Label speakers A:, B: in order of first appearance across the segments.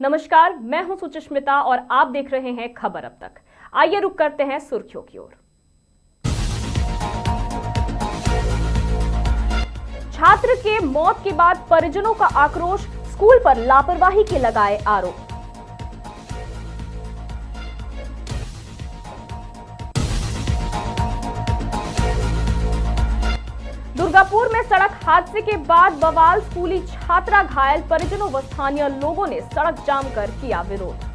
A: नमस्कार, मैं हूं सुचिस्मिता और आप देख रहे हैं खबर अब तक। आइए रुक करते हैं सुर्खियों की ओर। छात्र के मौत के बाद परिजनों का आक्रोश, स्कूल पर लापरवाही के लगाए आरोप। दुर्गापुर में सड़क हादसे के बाद बवाल, स्कूली छात्रा घायल, परिजनों व स्थानीय लोगों ने सड़क जाम कर किया विरोध।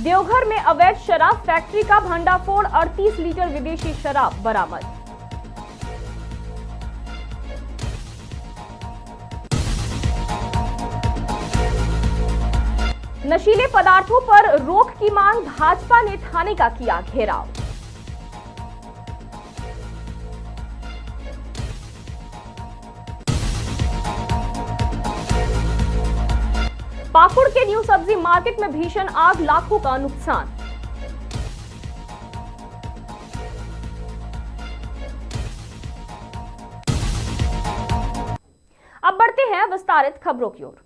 A: देवघर में अवैध शराब फैक्ट्री का भंडाफोड़, 38 लीटर विदेशी शराब बरामद। नशीले पदार्थों पर रोक की मांग, भाजपा ने थाने का किया घेराव। पाकुड़ के न्यू सब्जी मार्केट में भीषण आग, लाखों का नुकसान। अब बढ़ते हैं विस्तारित खबरों की ओर।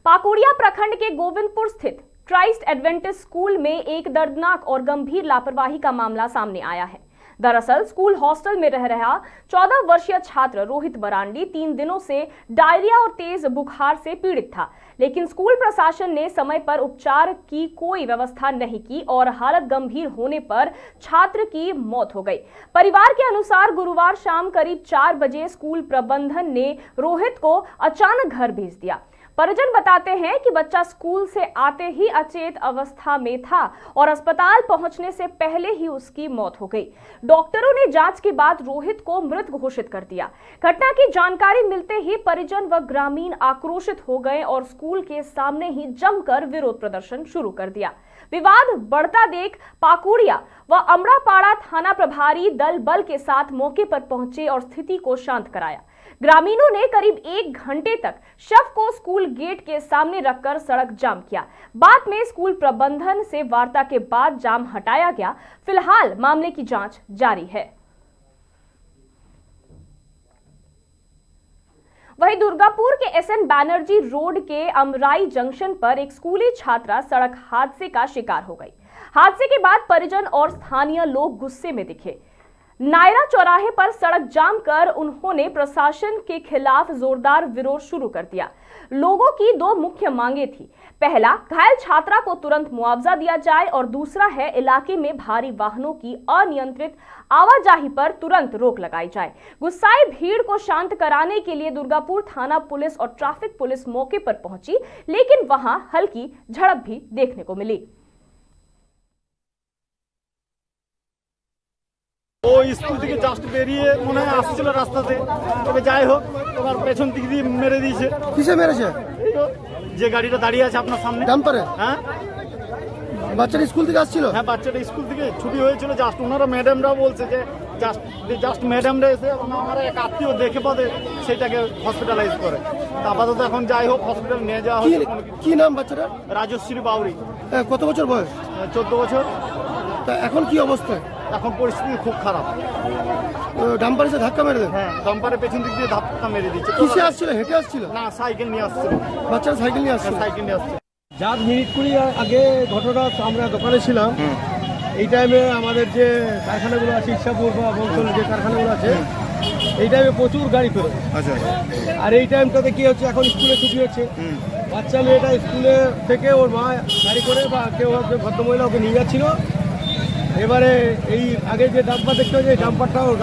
A: पाकुड़िया प्रखंड के गोविंदपुर स्थित क्राइस्ट एडवेंटिस्ट स्कूल में एक दर्दनाक और गंभीर लापरवाही का मामला सामने आया है। दरअसल स्कूल हॉस्टल में रह रहा 14 वर्षीय छात्र रोहित बरांडी 3 दिनों से डायरिया और तेज बुखार से पीड़ित था, लेकिन स्कूल प्रशासन ने समय पर उपचार की कोई व्यवस्था नहीं की और हालत गंभीर होने पर छात्र की मौत हो गई। परिवार के अनुसार गुरुवार शाम करीब 4 बजे स्कूल प्रबंधन ने रोहित को अचानक घर भेज दिया। परिजन बताते हैं कि बच्चा स्कूल से आते ही अचेत अवस्था में था और अस्पताल पहुंचने से पहले ही उसकी मौत हो गई। डॉक्टरों ने जांच के बाद रोहित को मृत घोषित कर दिया। घटना की जानकारी मिलते ही परिजन व ग्रामीण आक्रोशित हो गए और स्कूल के सामने ही जमकर विरोध प्रदर्शन शुरू कर दिया। विवाद बढ़ता देख पाकुड़िया व अमरापाड़ा थाना प्रभारी दल बल के साथ मौके पर पहुंचे और स्थिति को शांत कराया। ग्रामीणों ने करीब 1 घंटे तक शव को स्कूल गेट के सामने रखकर सड़क जाम किया। बाद में स्कूल प्रबंधन से वार्ता के बाद जाम हटाया गया। फिलहाल मामले की जांच जारी है। वहीं दुर्गापुर के एसएन बैनर्जी रोड के अमराई जंक्शन पर एक स्कूली छात्रा सड़क हादसे का शिकार हो गई। हादसे के बाद परिजन और स्थानीय लोग गुस्से में दिखे। नायरा चौराहे पर सड़क जाम कर उन्होंने प्रशासन के खिलाफ जोरदार विरोध शुरू कर दिया। लोगों की 2 मुख्य मांगे थी। पहला, घायल छात्रा को तुरंत मुआवजा दिया जाए और दूसरा है इलाके में भारी वाहनों की अनियंत्रित आवाजाही पर तुरंत रोक लगाई जाए। गुस्साई भीड़ को शांत कराने के लिए दुर्गापुर थाना पुलिस और ट्रैफिक पुलिस मौके पर पहुंची, लेकिन वहां हल्की झड़प भी देखने को मिली।
B: ও স্কুল থেকে জাস্ট বেরিয়ে মনে হয় আসছিল রাস্তাতে, তবে যাই হোক তোমার পেছন দিক দিয়ে মেরে দিয়েছে।
C: কিসে মেরেছে?
B: যে গাড়িটা দাঁড়িয়ে আছে আপনার সামনে
C: ডাম্পারে।
B: হ্যাঁ,
C: বাচ্চাটা স্কুল থেকে আসছিল?
B: হ্যাঁ, বাচ্চাটা স্কুল থেকে ছুটি হয়েছিল। জাস্ট ওনারা ম্যাডামরা বলছে যে জাস্ট ম্যাডামরা এসে আমার এক আত্মীয় দেখে পদে সেটাকে হসপিটালাইজ করে। আপাতত এখন যাই হোক হসপিটাল নিয়ে যাওয়া হচ্ছে।
C: কি নাম বাচ্চাটা?
B: রাজশ্রী বাউরি।
C: কত বছর বয়স?
B: 14 বছর।
C: তা এখন কি অবস্থা?
B: এখন পরিস্থিতি খুব খারাপ।
C: ডাম্পারে এসে ধাক্কা মেরে দেয়?
B: হ্যাঁ, ডাম্পারের পেছন দিক দিয়ে ধাক্কা মেরে দিচ্ছে।
C: কিসে আসছিল? হেঁটে আসছিল?
B: না, সাইকেল নিয়ে আসছিল।
C: বাচ্চারা সাইকেল নিয়ে আসছিল?
B: সাইকেল নিয়ে আসছে।
D: যার মিনিট 20 আগে ঘটনা, আমরা দোকানে ছিলাম। এই টাইমে আমাদের যে কারখানাগুলো আছে, ইচ্ছাপুর বা বংশল যে কারখানাগুলো আছে, এই টাইমে প্রচুর গাড়ি পেরোয়।
C: আচ্ছা।
D: আর এই টাইমটাতে কি হচ্ছে, এখন স্কুলে ছুটি হচ্ছে, বাচ্চা মেয়েটা স্কুলে থেকে ওর মা গাড়ি করে বা কেউ ভদ্রমহিলা ওকে নিয়ে যাচ্ছিল। এবারে এই আগে যে ডাম্পার দেখতে হচ্ছে, এই ডাম্পারটা ওর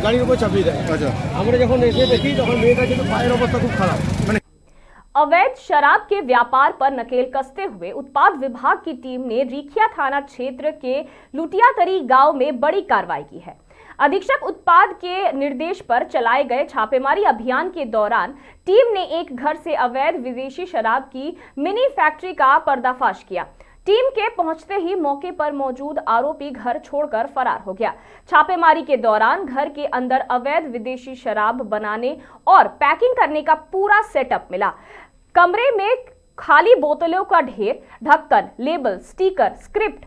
D: গাড়ির উপর চাপিয়ে দেয়।
C: আচ্ছা।
D: আমরা যখন এসে দেখি তখন মেয়েটা কিন্তু পায়ের অবস্থা খুব খারাপ।
A: अवैध शराब के व्यापार पर नकेल कसते हुए उत्पाद विभाग की टीम ने रीखिया थाना क्षेत्र के लुटियातरी गांव में बड़ी कार्रवाई की है। अधीक्षक उत्पाद के निर्देश पर चलाए गए छापेमारी अभियान के दौरान टीम ने एक घर से अवैध विदेशी शराब की मिनी फैक्ट्री का पर्दाफाश किया। टीम के पहुंचते ही मौके पर मौजूद आरोपी घर छोड़कर फरार हो गया। छापेमारी के दौरान घर के अंदर अवैध विदेशी शराब बनाने और पैकिंग करने का पूरा सेटअप मिला। कमरे में खाली बोतलों का ढेर, ढक्कन, लेबल, स्टिकर, स्क्रिप्ट,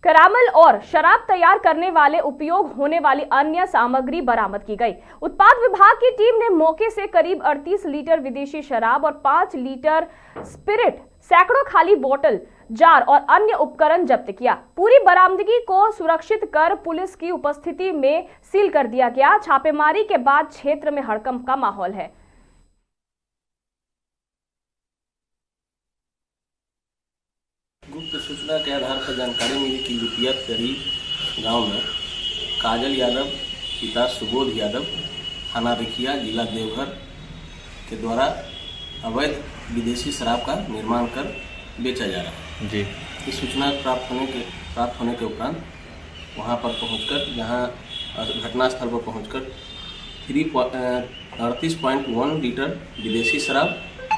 A: कैरामल और शराब तैयार करने वाले उपयोग होने वाली अन्य सामग्री बरामद की गई। उत्पाद विभाग की टीम ने मौके से करीब 38 लीटर विदेशी शराब और 5 लीटर स्पिरिट, सैकड़ों खाली बोतल, जार और अन्य उपकरण जब्त किया। पूरी बरामदगी को सुरक्षित कर पुलिस की उपस्थिति में सील कर दिया गया। छापेमारी के बाद क्षेत्र में हड़कंप का माहौल है।
E: गुप्त सूचना के आधार पर जानकारी मिली कि लुटिया तरी गांव में काजल यादव पिता सुबोध यादव थाना रिखिया जिला देवघर के द्वारा अवैध विदेशी शराब का निर्माण कर बेचा जा रहा है जी। इस सूचना प्राप्त होने के उपरांत वहां पर पहुंचकर जहां घटनास्थल पर पहुंचकर 38.1 लीटर विदेशी शराब,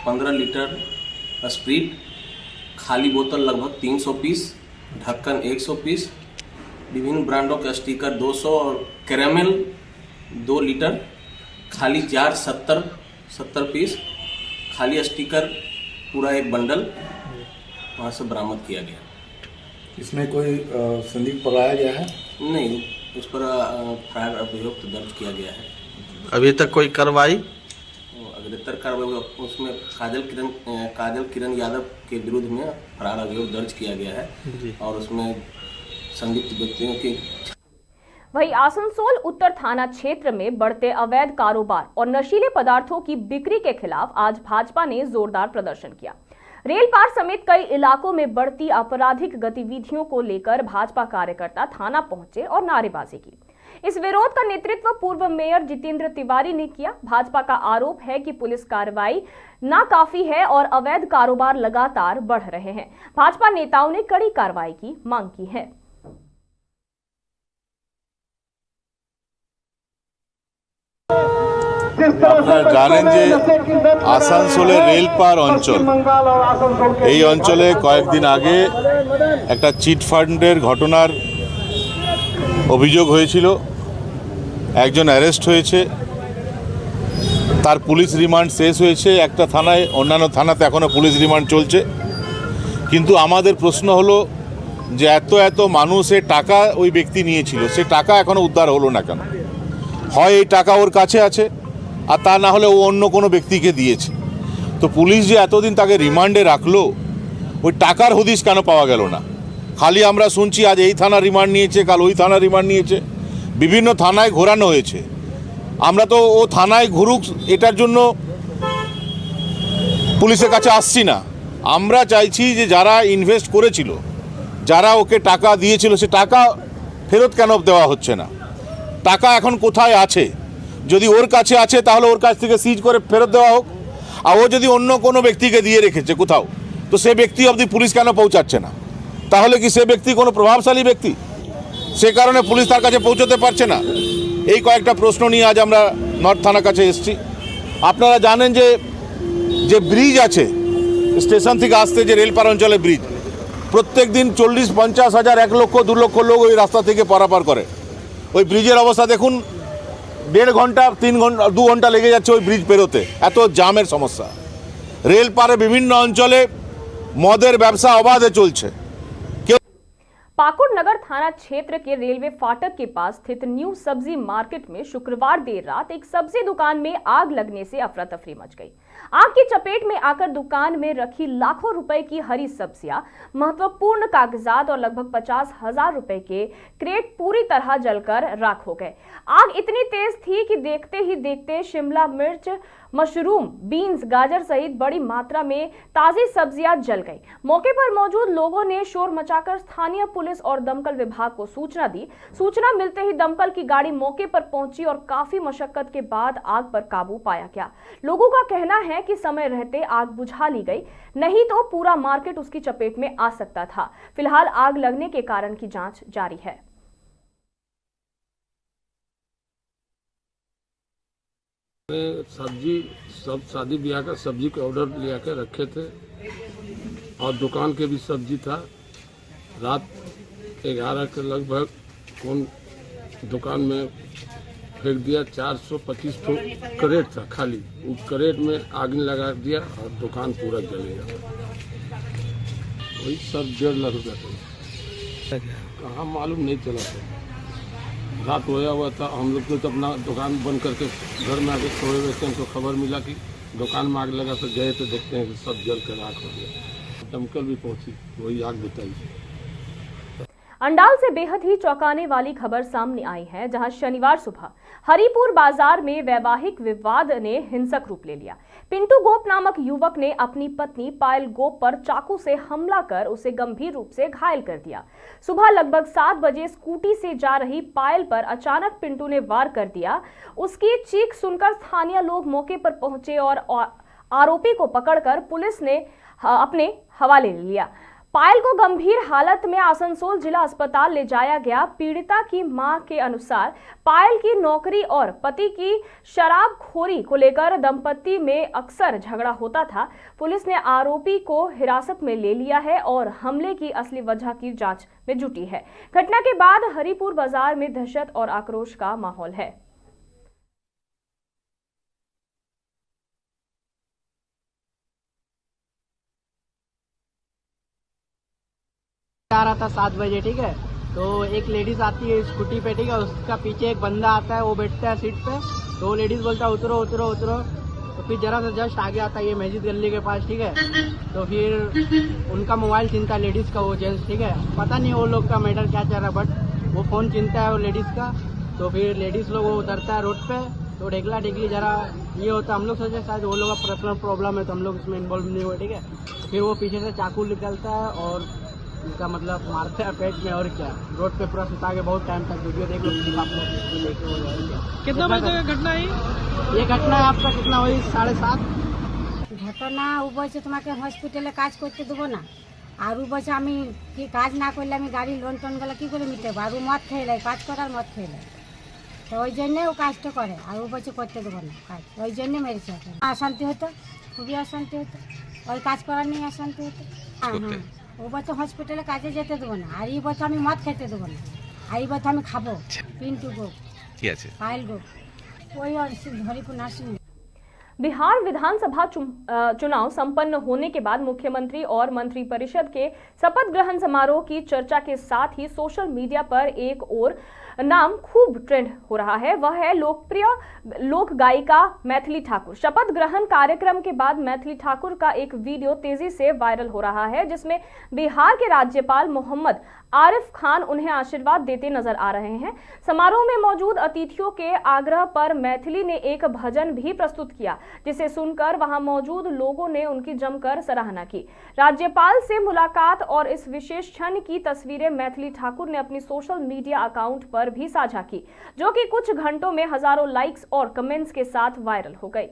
E: 15 लीटर स्प्रिट, खाली बोतल लगभग 300 पीस, ढक्कन 100 पीस, विभिन्न ब्रांडों के स्टिकर 200 और कैरामल 2 लीटर, खाली जार 70 पीस, खाली स्टिकर पूरा एक बंडल वहाँ से बरामद किया गया।
F: इसमें कोई संदिग्ध पकड़ाया गया है?
E: नहीं, उस पर फरार अभियोग दर्ज किया गया है।
F: अभी तक कोई कार्रवाई?
E: अग्रेतर कार्रवाई उसमें काजल किरण यादव के विरुद्ध में फरार अभियोग दर्ज किया गया है और उसमें संदिग्ध व्यक्तियों की।
A: वहीं आसनसोल उत्तर थाना क्षेत्र में बढ़ते अवैध कारोबार और नशीले पदार्थों की बिक्री के खिलाफ आज भाजपा ने जोरदार प्रदर्शन किया। रेल पार समेत कई इलाकों में बढ़ती आपराधिक गतिविधियों को लेकर भाजपा कार्यकर्ता थाना पहुंचे और नारेबाजी की। इस विरोध का नेतृत्व पूर्व मेयर जितेंद्र तिवारी ने किया। भाजपा का आरोप है कि पुलिस कार्रवाई नाकाफी है और अवैध कारोबार लगातार बढ़ रहे हैं। भाजपा नेताओं ने कड़ी कार्रवाई की मांग की है।
G: আপনারা জানেন যে আসানসোলে রেলপার অঞ্চল, এই অঞ্চলে কয়েকদিন আগে একটা চিটফান্ডের ঘটনার অভিযোগ হয়েছিল। একজন অ্যারেস্ট হয়েছে, তার পুলিশ রিমান্ড শেষ হয়েছে একটা থানায়, অন্যান্য থানাতে এখনও পুলিশ রিমান্ড চলছে। কিন্তু আমাদের প্রশ্ন হলো যে এত মানুষের টাকা ওই ব্যক্তি নিয়েছিল, সে টাকা এখনও উদ্ধার হলো না কেন? হয় এই টাকা ওর কাছে আছে আর তা না হলে ও অন্য কোনো ব্যক্তিকে দিয়েছে। তো পুলিশ যে এতদিন তাকে রিমান্ডে রাখলো, ওই টাকার হদিশ কেন পাওয়া গেল না? খালি আমরা শুনছি আজ এই থানা রিমান্ড নিয়েছে, কাল ওই থানা রিমান্ড নিয়েছে, বিভিন্ন থানায় ঘোরানো হয়েছে। আমরা তো ও থানায় ঘুরুক এটার জন্য পুলিশের কাছে আসছি না। আমরা চাইছি যে যারা ইনভেস্ট করেছিল, যারা ওকে টাকা দিয়েছিল, সে টাকা ফেরত কেন দেওয়া হচ্ছে না? টাকা এখন কোথায় আছে? যদি ওর কাছে আছে তাহলে ওর কাছ থেকে সিজ করে ফেরত দেওয়া হোক। আর ও যদি অন্য কোনো ব্যক্তিকে দিয়ে রেখেছে কোথাও, তো সে ব্যক্তি অবধি পুলিশ কেন পৌঁছাচ্ছে না? তাহলে কি সে ব্যক্তি কোনো প্রভাবশালী ব্যক্তি? সে কারণে পুলিশ তার কাছে পৌঁছতে পারছে না? এই কয়েকটা প্রশ্ন নিয়ে আজ আমরা নর্থ থানার কাছে এসেছি। আপনারা জানেন যে ব্রিজ আছে স্টেশন থেকে আসতে, যে রেলপার অঞ্চলে ব্রিজ, প্রত্যেক দিন 40-50 হাজার 1 লক্ষ 2 লক্ষ লোক ওই রাস্তা থেকে পারাপার করে। ওই ব্রিজের অবস্থা দেখুন, 1.5 ঘন্টা 3 ঘন্টা 2 ঘন্টা লেগে যাচ্ছে ওই ব্রিজ পেরোতে, এত জামের সমস্যা। রেল পারে বিভিন্ন অঞ্চলে মদের ব্যবসা অবাধে চলছে।
A: पाकुड़ नगर थाना क्षेत्र के रेलवे फाटक के पास स्थित न्यू सब्जी मार्केट में शुक्रवार देर रात एक सब्जी दुकान में आग लगने से अफरा तफरी मच गई। आग की चपेट में आकर दुकान में रखी लाखों रुपए की हरी सब्जियां, महत्वपूर्ण कागजात और लगभग 50,000 रुपए के क्रेट पूरी तरह जलकर राख हो गए। आग इतनी तेज थी कि देखते ही देखते शिमला मिर्च, मशरूम, बीन्स, गाजर सहित बड़ी मात्रा में ताजी सब्जियां जल गई। मौके पर मौजूद लोगों ने शोर मचाकर स्थानीय पुलिस और दमकल विभाग को सूचना दी। सूचना मिलते ही दमकल की गाड़ी मौके पर पहुंची और काफी मशक्कत के बाद आग पर काबू पाया गया। लोगों का कहना है कि समय रहते आग बुझा ली गई, नहीं तो पूरा मार्केट उसकी चपेट में आ सकता था। फिलहाल आग लगने के कारण की जांच जारी है।
H: सब्जी सब शादी ब्याह का सब्जी का ऑर्डर ले के रखे थे और दुकान के भी सब्जी था। रात 11 के लगभग कौन दुकान में फेंक दिया। 425 करेट था खाली, उस करेट में आग लगा दिया और दुकान पूरा जल गया। वही सब 1.5 लाख रुपया था। कहाँ मालूम नहीं चला था। रात होया हुआ था, हम लोग तो अपना दुकान बंद करके घर में आके सोए हुए थे। हमको खबर मिला कि दुकान में आग लगा, तो गए तो देखते हैं कि सब जल कर राख हो गया। दमकल भी पहुंची, वही आग बुताई।
A: अंडाल से बेहद ही चौंकाने वाली खबर सामने आई है, जहां शनिवार सुबह हरिपुर बाजार में वैवाहिक विवाद ने हिंसक रूप ले लिया। पिंटू गोप नामक युवक ने अपनी पत्नी पायल गोप पर चाकू से हमला कर उसे गंभीर रूप से घायल कर दिया। सुबह लगभग 7 बजे स्कूटी से जा रही पायल पर अचानक पिंटू ने वार कर दिया। उसकी चीख सुनकर स्थानीय लोग मौके पर पहुंचे और आरोपी को पकड़कर पुलिस ने अपने हवाले ले लिया। पायल को गंभीर हालत में आसनसोल जिला अस्पताल ले जाया गया। पीड़िता की मां के अनुसार पायल की नौकरी और पति की शराबखोरी को लेकर दंपति में अक्सर झगड़ा होता था। पुलिस ने आरोपी को हिरासत में ले लिया है और हमले की असली वजह की जांच में जुटी है। घटना के बाद हरिपुर बाजार में दहशत और आक्रोश का माहौल है।
I: आ रहा था 7 बजे, ठीक है, तो एक लेडीज आती है स्कूटी पे, ठीक है, उसका पीछे एक बंदा आता है, वो बैठता है सीट पे, तो वो लेडीज बोलता है उतरो उतरो उतरो, तो फिर जरा सा जस्ट आगे आता है ये मस्जिद गली के पास, ठीक है, तो फिर उनका मोबाइल छीनता है लेडीज का वो जेंट्स, ठीक है, पता नहीं वो लोग का मैटर क्या चल रहा है, बट वो फोन छीनता है वो लेडीज का। तो फिर लेडीज लोग वो उतरता है रोड पे, तो ढेकला ढेकली जरा ये होता है। हम लोग सोचे शायद वो लोग का पर्सनल प्रॉब्लम है, तो हम लोग इसमें इन्वॉल्व नहीं हुए, ठीक है। फिर वो पीछे से चाकू निकलता है और उनका मतलब मारते हैं पेट में, और क्या रोड पे पूरा सुता के बहुत टाइम तक वीडियो देख लो, आप लोग देखे हो जाएगा।
J: कितना बजे का घटना है
I: ये घटना है आपका कितना हुई 7:30
K: ঘটনা ও বলছে তোমাকে হসপিটালে কাজ করতে দেবো না, আর ও বলছে আমি কি কাজ না করলে আমি গাড়ি লোন টোনগুলো কী করে মিটাবো, আর ও মদ খেয়ে নেয়, কাজ করার মদ খেয়ে নেয়, তো ওই জন্যে ও কাজটা করে, আর ও বলছে করতে দেবো না কাজ, ওই জন্যে মেরেছে। অশান্তি হতো, খুবই অশান্তি হতো, ওই কাজ করার নিয়ে অশান্তি হতো। হ্যাঁ হ্যাঁ, ও বলছে হসপিটালে কাজে যেতে দেবো না, আর এই বলছে আমি মদ খেতে দেবো না, আর এই বলছে আমি খাবো। পিন্টু গোপ, ঠিক আছে, পায়েল গোপ, ওই হরিপুর নার্সিং।
A: बिहार विधानसभा चुनाव संपन्न होने के बाद मुख्यमंत्री और मंत्रिपरिषद के शपथ ग्रहण समारोह की चर्चा के साथ ही सोशल मीडिया पर एक और नाम खूब ट्रेंड हो रहा है। वह है लोकप्रिय लोक गायिका मैथिली ठाकुर। शपथ ग्रहण कार्यक्रम के बाद मैथिली ठाकुर का एक वीडियो तेजी से वायरल हो रहा है, जिसमें बिहार के राज्यपाल मोहम्मद आरिफ खान उन्हें आशीर्वाद देते नजर आ रहे हैं। समारोह में मौजूद अतिथियों के आग्रह पर मैथिली ने एक भजन भी प्रस्तुत किया, जिसे सुनकर वहां मौजूद लोगों ने उनकी जमकर सराहना की। राज्यपाल से मुलाकात और इस विशेष क्षण की तस्वीरें मैथिली ठाकुर ने अपनी सोशल मीडिया अकाउंट पर भी साझा की, जो कि कुछ घंटों में हजारों लाइक्स और कमेंट्स के साथ वायरल हो गई।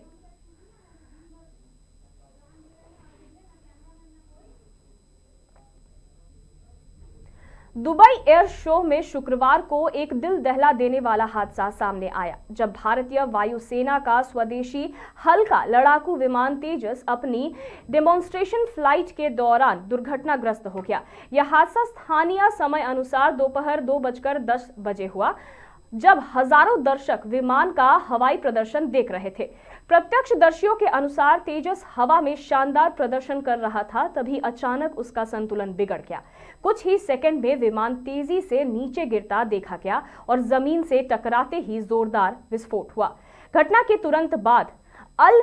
A: दुबई एयर शो में शुक्रवार को एक दिल दहला देने वाला हादसा सामने आया, जब भारतीय वायुसेना का स्वदेशी हल्का लड़ाकू विमान तेजस अपनी डेमोन्स्ट्रेशन फ्लाइट के दौरान दुर्घटनाग्रस्त हो गया। यह हादसा स्थानीय समय अनुसार दोपहर 2:10 हुआ, जब हजारों दर्शक विमान का हवाई प्रदर्शन देख रहे थे। प्रत्यक्षदर्शियों के अनुसार तेजस हवा में शानदार प्रदर्शन कर रहा था, तभी अचानक उसका संतुलन बिगड़ गया। कुछ ही सेकंड में विमान तेजी से नीचे गिरता देखा गया और जमीन से टकराते ही जोरदार विस्फोट हुआ। घटना के तुरंत बाद अल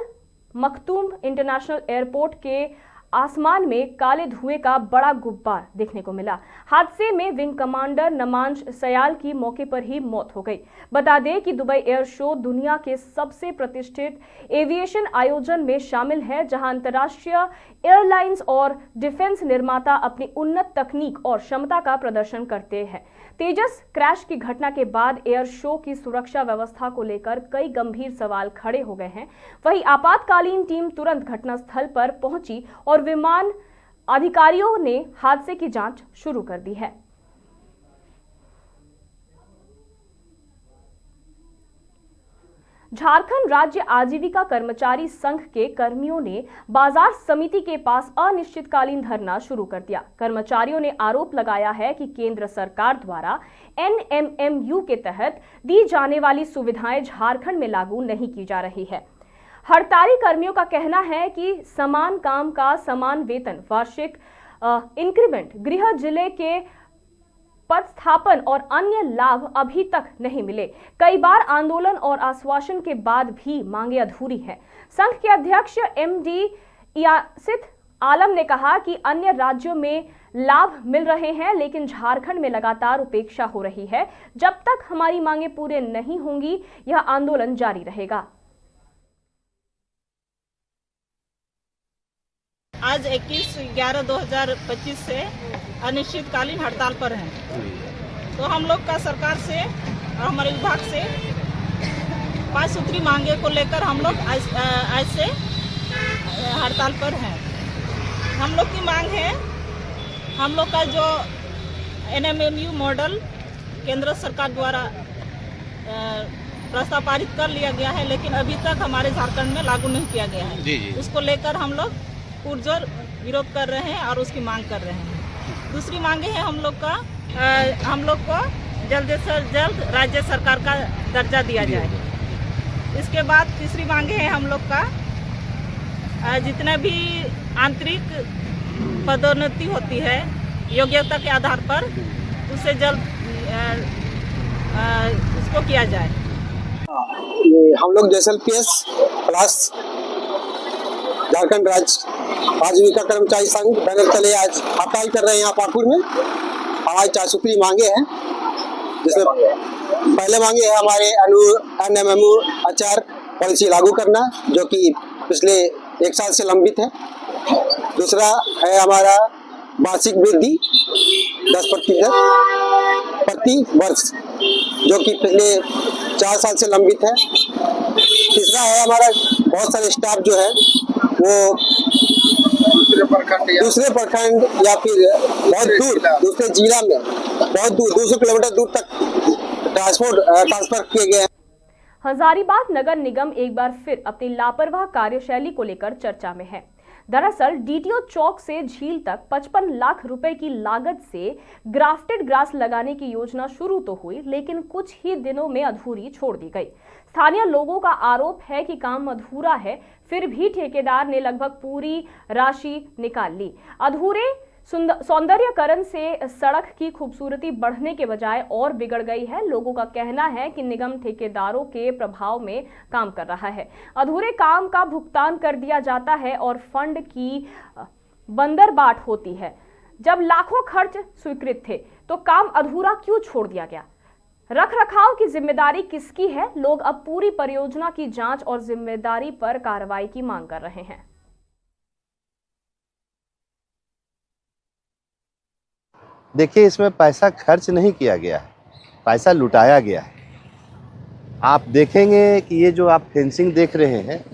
A: मखतूम इंटरनेशनल एयरपोर्ट के आसमान में काले धुएं का बड़ा गुब्बार देखने को मिला। हादसे में विंग कमांडर नमांश सयाल की मौके पर ही मौत हो गई। बता दें कि दुबई एयर शो दुनिया के सबसे प्रतिष्ठित एविएशन आयोजन में शामिल है, जहां अंतर्राष्ट्रीय एयरलाइंस और डिफेंस निर्माता अपनी उन्नत तकनीक और क्षमता का प्रदर्शन करते हैं। तेजस क्रैश की घटना के बाद एयर शो की सुरक्षा व्यवस्था को लेकर कई गंभीर सवाल खड़े हो गए हैं। वहीं आपातकालीन टीम तुरंत घटनास्थल पर पहुंची और विमान अधिकारियों ने हादसे की जांच शुरू कर दी है। झारखंड राज्य आजीविका कर्मचारी संघ के कर्मियों ने बाजार समिति के पास अनिश्चितकालीन धरना शुरू कर दिया। कर्मचारियों ने आरोप लगाया है कि केंद्र सरकार द्वारा NMMU के तहत दी जाने वाली सुविधाएं झारखंड में लागू नहीं की जा रही है। हड़ताली कर्मियों का कहना है कि समान काम का समान वेतन, वार्षिक इंक्रीमेंट, गृह जिले के पदस्थापन और अन्य लाभ अभी तक नहीं मिले। कई बार आंदोलन और आश्वासन के बाद भी मांगे अधूरी हैं। संघ के अध्यक्ष MD यासिद आलम ने कहा कि अन्य राज्यों में लाभ मिल रहे हैं, लेकिन झारखंड में लगातार उपेक्षा हो रही है। जब तक हमारी मांगे पूरे नहीं होंगी, यह आंदोलन जारी रहेगा।
J: आज 21/11/2025 से अनिश्चितकालीन हड़ताल पर हैं। तो हम लोग का सरकार से और हमारे विभाग से 5 सूत्री मांगे को लेकर हम लोग आज से हड़ताल पर हैं। हम लोग की मांग है, हम लोग का जो NMMU मॉडल केंद्र सरकार द्वारा प्रस्ताव पारित कर लिया गया है, लेकिन अभी तक हमारे झारखंड में लागू नहीं किया गया है। उसको लेकर हम लोग पुरजोर विरोध कर रहे हैं और उसकी मांग कर रहे हैं। दूसरी मांगे हैं हम लोग को जल्द से जल्द राज्य सरकार का दर्जा दिया जाए। इसके बाद तीसरी मांगे हैं हम लोग का, जितने भी आंतरिक पदोन्नति होती है योग्यता के आधार पर, उससे जल्द उसको किया जाए।
D: हम लोग JSLPS प्लस झारखंड राज्य आजीविका कर्मचारी संघ बैनर तले आज हड़ताल कर रहे हैं यहाँ पाकुड़ में। हमारी 4 सूत्री मांगे हैं, जिसमें पहले मांगे है हमारे NMMU आचार पॉलिसी लागू करना, जो कि पिछले 1 साल से लंबित है। दूसरा है हमारा वार्षिक वृद्धि 10% प्रति वर्ष, जो कि पिछले 4 साल से लंबित है। तीसरा है हमारा बहुत सारे स्टाफ जो है वो दूसरे प्रखंड या फिर बहुत दूर दूसरे जिला में बहुत दूर 200 किलोमीटर दूर तक ट्रांसफर किए गए हैं।
A: हजारीबाग नगर निगम एक बार फिर अपनी लापरवाह कार्यशैली को लेकर चर्चा में है। दरअसल DTO चौक से झील तक 55 लाख रुपए की लागत से ग्राफ्टेड ग्रास लगाने की योजना शुरू तो हुई, लेकिन कुछ ही दिनों में अधूरी छोड़ दी गई। स्थानीय लोगों का आरोप है कि काम अधूरा है, फिर भी ठेकेदार ने लगभग पूरी राशि निकाल ली। अधूरे सौंदर्यकरण से सड़क की खूबसूरती बढ़ने के बजाय और बिगड़ गई है। लोगों का कहना है कि निगम ठेकेदारों के प्रभाव में काम कर रहा है। अधूरे काम का भुगतान कर दिया जाता है और फंड की बंदरबाट होती है। जब लाखों खर्च स्वीकृत थे तो काम अधूरा क्यों छोड़ दिया गया? रख रखाव की जिम्मेदारी किसकी है? लोग अब पूरी परियोजना की जांच और जिम्मेदारी पर कार्रवाई की मांग कर रहे हैं।
L: देखिए, इसमें पैसा खर्च नहीं किया गया है, पैसा लुटाया गया है। आप देखेंगे कि ये जो आप फेंसिंग देख रहे हैं,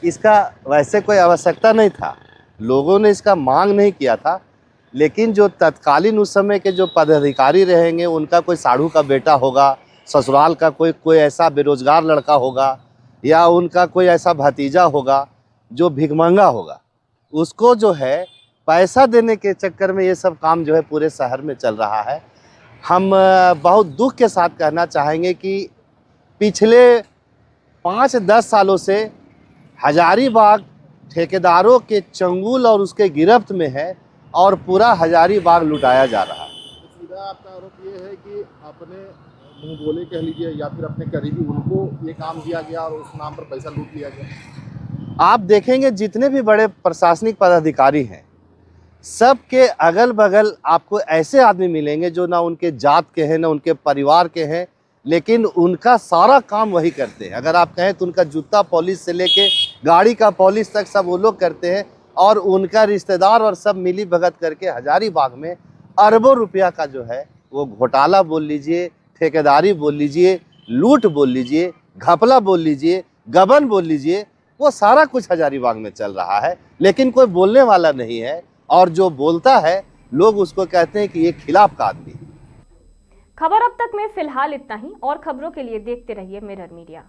L: इसका वैसे कोई आवश्यकता नहीं था, लोगों ने इसका मांग नहीं किया था, लेकिन जो तत्कालीन उस समय के जो पदाधिकारी रहेंगे, उनका कोई साढ़ू का बेटा होगा, ससुराल का कोई ऐसा बेरोजगार लड़का होगा, या उनका कोई ऐसा भतीजा होगा जो भिखमंगा होगा, उसको जो है पैसा देने के चक्कर में ये सब काम जो है पूरे शहर में चल रहा है। हम बहुत दुख के साथ कहना चाहेंगे कि पिछले 5-10 सालों से हजारीबाग ठेकेदारों के चंगुल और उसके गिरफ्त में है और पूरा हजारीबाग लुटाया जा रहा है।
F: सीधा आपका आरोप ये है कि अपने मुंह बोले कह लीजिए या फिर अपने करीबी उनको ये काम दिया गया और उस नाम पर पैसा लूट लिया गया।
L: आप देखेंगे जितने भी बड़े प्रशासनिक पदाधिकारी हैं, सबके अगल बगल आपको ऐसे आदमी मिलेंगे जो ना उनके जात के हैं ना उनके परिवार के हैं, लेकिन उनका सारा काम वही करते हैं। अगर आप कहें तो उनका जूता पॉलिश से लेके गाड़ी का पॉलिश तक सब वो लोग करते हैं, और उनका रिश्तेदार और सब मिली भगत करके हजारीबाग में अरबों रुपया का जो है वो घोटाला बोल लीजिए, ठेकेदारी बोल लीजिए, लूट बोल लीजिए, घपला बोल लीजिए, गबन बोल लीजिए, वो सारा कुछ हजारीबाग में चल रहा है, लेकिन कोई बोलने वाला नहीं है। और जो बोलता है लोग उसको कहते हैं कि ये खिलाफ का आदमी।
A: खबर अब तक में फिलहाल इतना ही। और खबरों के लिए देखते रहिए मिरर मीडिया।